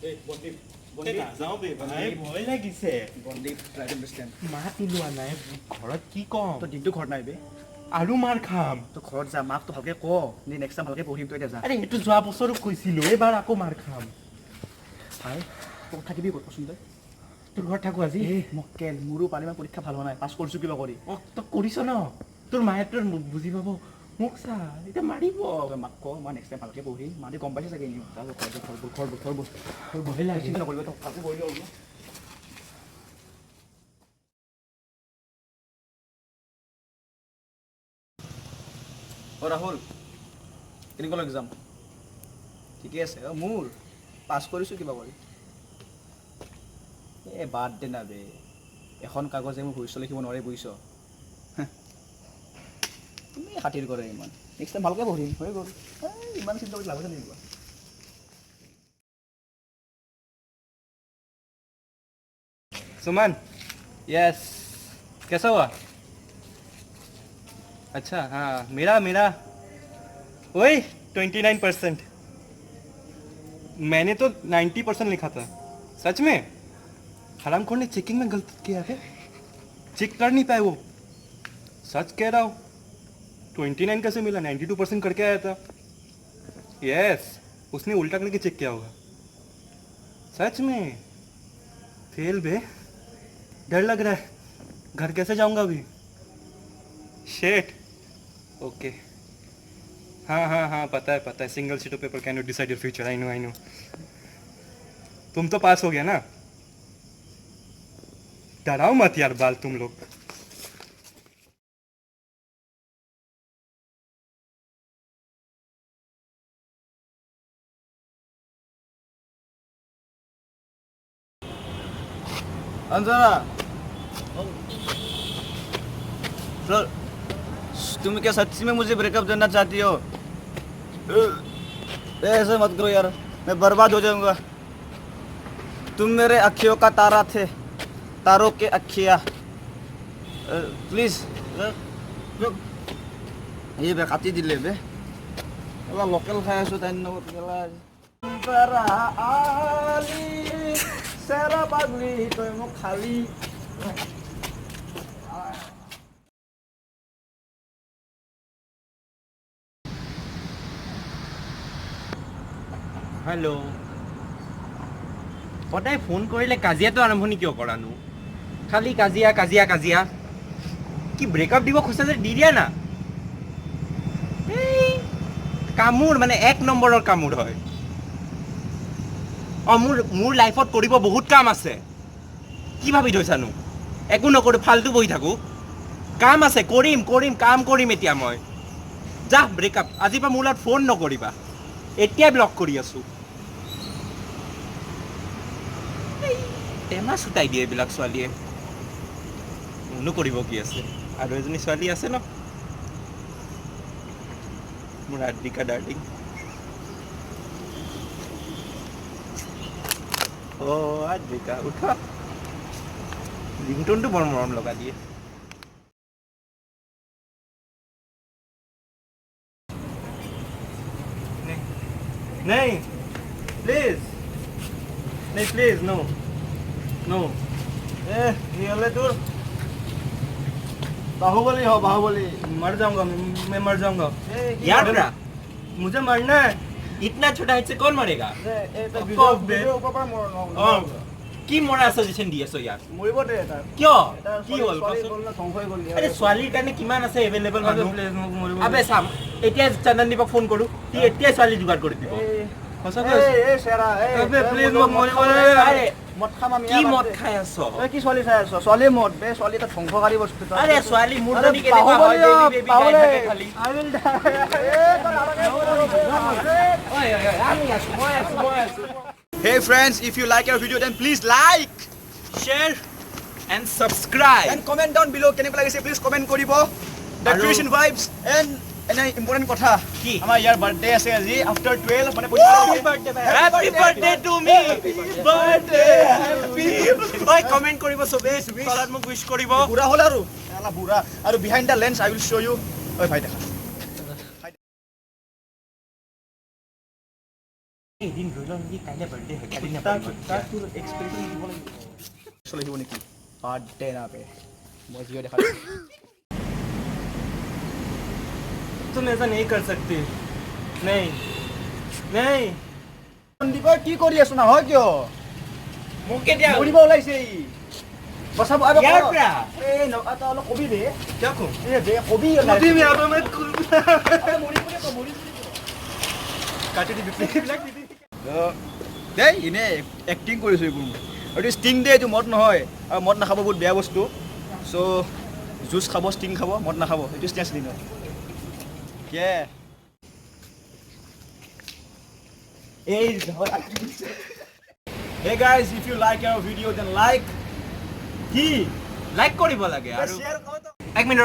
নাযাওঁ বে ভাই ভয় লাগিছে বন্দীপ ট্ৰাই টু আণ্ডাৰষ্টেণ্ড মাত ওলোৱা নাই ঘৰত কি ক'ম তই দিনটো ঘৰত নাই বে আৰু মাৰ খাম তই ঘৰত যা মাক তই ভালকে ক নি নেক্সট টাইম ভালকে পঢ়িম তই এতিয়া যা আৰে সেইটো যোৱা বছৰো কৈছিলোঁ এইবাৰ আকৌ মাৰ খাম ভাই তই থাকিবি ক'ত কচোন তই তোৰ ঘৰত থাকোঁ আজি মক্কেল মোৰো পাৰিমান পৰীক্ষা ভাল হোৱা নাই পাছ কৰিছোঁ কিবা কৰি অঁ তই কৰিছ ন তোৰ মায়ে তোৰ বুজি পাব মোক চা এতিয়া মাৰিব তই মাক ক মই নেক্সট টাইম ভালকে পঢ়িম মাহঁতে গম পাইছে চাগে এনেও তাৰপিছত ঘৰ তোৰ ভয় লাগে চিন্তা নকৰিব তই ভালকে পঢ়িব লাগিব অ' ৰাহুল কেনেকুৱা লাগে এক্সাম ঠিকে আছে অ' মোৰ পাছ কৰিছোঁ কিবা কৰি এই বাদ দে না বে এখন কাগজে মোৰ ভৱিষ্যত লিখিব নোৱাৰে বুজিছ তুমি খাতিৰ কৰে ইমান নেক্সট টাইম ভালকৈ পঢ়িম হৈ গ'ল ইমান চিন্তা কৰি লাভ আছে নেকি सुमन यस कैसा हुआ अच्छा हाँ मेरा वही 29%। मैंने तो 90% लिखा था सच में हरामखोर ने चेकिंग में गलती किया है चेक कर नहीं पाए वो सच कह रहा हूँ 29 कैसे मिला 92% करके आया था यस उसने उल्टा करके चेक किया होगा सच में फेल बे डर लग रहा है घर कैसे जाऊंगा अभी शेट ओके हाँ पता है single sheet of paper can you decide your future I know तुम तो पास हो गया ना डराओ मत यार बाल तुम लोग अंजना सर तुम क्या सच्ची में मुझे ब्रेकअप देना चाहती हो ऐसे मत करो यार मैं बर्बाद हो जाऊंगा तुम मेरे अखियों का तारा थे तारों के अखिया प्लीज ये बे काटी दिले बे लोकल खाई आसो ताइन सेरा पागली तই মোক খালি হেল্ল' সদায় ফোন কৰিলে কাজিয়াটো আৰম্ভণি কিয় কৰানো খালি কাজিয়া কি ব্ৰেকআপ দিব খুজিছা যে দি দিয়া না এই কামোৰ মানে 1 নম্বৰৰ কামোৰ হয় অঁ মোৰ লাইফত কৰিব বহুত কাম আছে কি ভাবি থৈছানো একো নকৰোঁ ফাল্টু বহি থাকোঁ কাম আছে কাম কৰিম এতিয়া মই যা ব্ৰেকআপ আজিৰ পৰা মোৰ লগত ফোন নকৰিবা এতিয়াই ব্লক কৰি আছোঁ টেমা চুটাই দিয়ে এইবিলাক ছোৱালীয়ে মোনো কৰিব কি আছে আৰু এজনী ছোৱালী আছে ন মোৰ আদ্ৰিকা ডাৰ্লিং অ' আদ্ৰিকা উঠা ৰিংটোনটো বৰ মৰম লগা দিয়ে नहीं प्लीज नो ये हले তোর बाहुबली हो बाहुबली मर जाऊंगा मैं मर जाऊंगा याद रहा मुझे मरना है इतना छोटा हाइट से कौन मरेगा কি মৰা সাজেশন দি আছো ইয়াৰ মৰিব দে এটা কিয় কি হ'ল ধ্বংস হৈ গ'ল আৰে ছোৱালীৰ কাৰণে কিমান আছে এভেইলেবল মানুহ আবে চাম এতিয়া চন্দন দীপক ফোন কৰো সি এতিয়া ছোৱালী যোগাৰ কৰি দিব সঁচাকৈ এই চেৰা আবে প্লিজ মোক মৰিব আৰে মদ খাম আমি কি মদ খাই আছ তই কি ছোৱালী চাই আছ ছোৱালী মদ বে ছোৱালী এটা ধ্বংসকাৰী বস্তু আৰে ছোৱালী মোৰ যদি কেনেকুৱা হয় বেবি বেবি গাই থাকে খালি আই উইল আমি আছো মই আছো Hey friends, if you like our video then please like, share and subscribe and comment down below কেনেকুৱা লাগিছে please comment কৰিব the creation vibes and এনে ইম্পৰ্টেণ্ট কথা কি আমাৰ ইয়াৰ বাৰ্থডে আছে আজি after 12 মানে happy birthday to me birthday happy oi comment কৰিব সবে তলত মোক উইশ কৰিব বুঢ়া হ'ল আৰু আলা বুঢ়া আৰু behind the lens I will show you oi ভাই দেখা এদিন ৰৈ লওঁ নেকি কাইলৈ বাৰ্থডে হয় কালি তাক তোৰ এক্সপ্ৰেছন দিব লাগিব চলে দিব নেকি বাৰ্থডে না বে মই জিঅ' দেখা तुम ऐसा नहीं कर सकती नहीं नहीं সন্দীপ কি কৰি আছো না হয় কিয় মোক কেতিয়া মৰিব ওলাইছে ই বচাব আৰু ইয়াৰ পৰা এই ন এটা অলপ কবি দে क्या कहूँ এই দে কবি कभी भी यहाँ पे मत মৰি काटे दी बिप्ली দেই এনে এক্টিং কৰিছোঁ এইবোৰ মই আৰু এইটো ষ্টিং দে এইটো মদ নহয় আৰু মদ নাখাব বহুত বেয়া বস্তু চ' জুচ খাব ষ্টিং খাব মদ নাখাব এইটো ষ্টেঞ্চ দিন Hey guys, if you like our video, then like. Like কৰিব লাগে আৰু 1 মিনিট